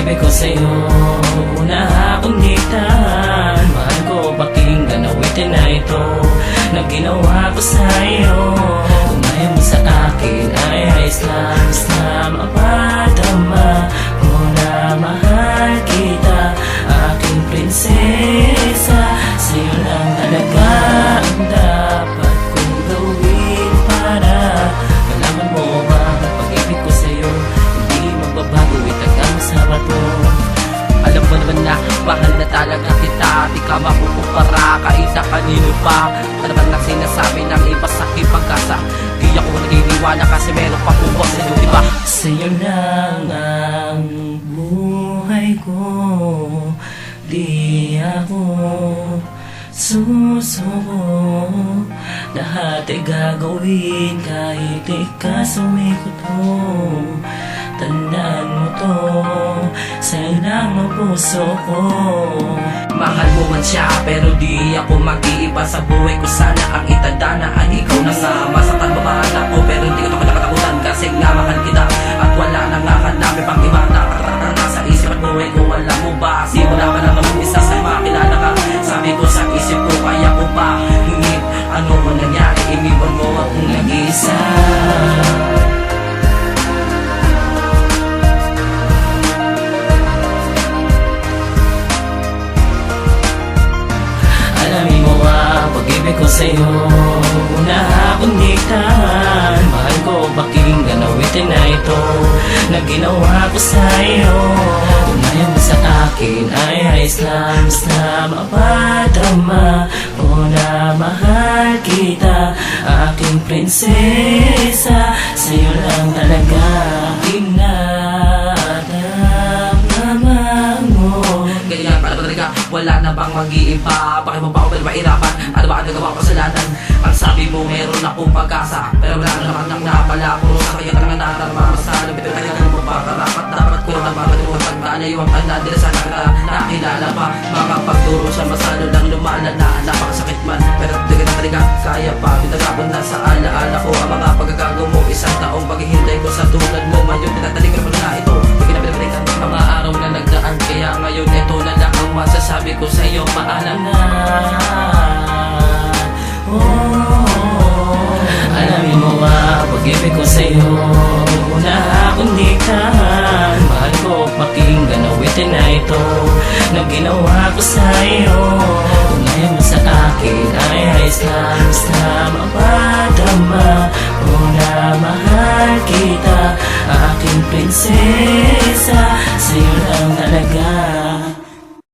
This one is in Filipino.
pag-ibig ko sa'yo, una akong diktahan. Mahal ko, pakinggan, awitin na ito na ginawa ko sa'yo. Kung ayaw mo sa akin ay ayos lang, basta mapadama mo na mahal kita, aking prinsesa. Sa'yo lang talaga ang dapat kong gawin para malaman mo ba ang pag-ibig ko sa'yo hindi magbabago, itagal mo sa bato. Alam mo naman na mahal na talaga kita, di ka mapupumpara kahit sa kanino pa. Ano ba lang sinasabi ng iba sa aking pag-asa? Di ako naniniwala kasi meron pa po sa'yo, diba? Sa'yo lang ang buhay ko, di ako susuko. Lahat ay gagawin kahit ikaw sumikot mo. Tandaan mo to, sa'yo lang ang puso ko. Mahal mo man siya pero di ako mag-iiba sa buhay ko. Sana ang itanda na ay ikaw na nga. Masaktan babahan ako pero hindi ko ito kinakatakutan kasi nga mahal kita at wala nang hahanapin pang iba. Nakakatakan na sa isip at buhay ko. Alam mo ba, simula pa lang naman isa sa makilala ka. Sabi ko sa isip ko, kaya ko ba hingit? Ano mo nangyari, iniwan mo akong nag-iisa. Alamin mo ang pag-ibig ko sa'yo, una akong diktahan. Mahal ko, pakinggan, awitin na ito na ginawa ko sa'yo. Kung ayaw mo sa akin ay ayos lang, basta mapadama mo na mahal kita, aking prinsesa. Sa'yo lang talaga dinadama mo. Ganyan para ba talaga, wala na bang mag-iiba? Bakit mo ba ako mahirapan? Ano ba ang nagawa ko kasalanan? Ang sabi mo meron akong pag-asa, pero wala naman ang napala. Puro sa kanya ka naman natarama. Masalo, bito kanya ka naman makarapat. Dapat ko na makatulungan pagdaan na yung tanda. Dila sana ka nakilala pa. Makapagturo siya, masalo lang lumalala. Napakasakit man, pero di ka na talaga kaya pa. Pinagapon na sa alaala ko ang mga pagkagago mo. Isang taong paghihintay ko sa tulad mo. Ngayon pinatalik ko na ito. Di ka na pinapalikan mga araw na nagdaan. Kaya ngayon ito na lang ang masasabi ko sa'yo. Paalam na. Alamin mo ba pag-ibig ko sa'yo, una akong diktahan. Mahal ko, pakinggan, awitin na ito na ginawa ko sa'yo. Kung ayaw mo sa akin ay ayos lang, basta mapadama mo na mahal kita, aking prinsesa. Sa'yo lang talaga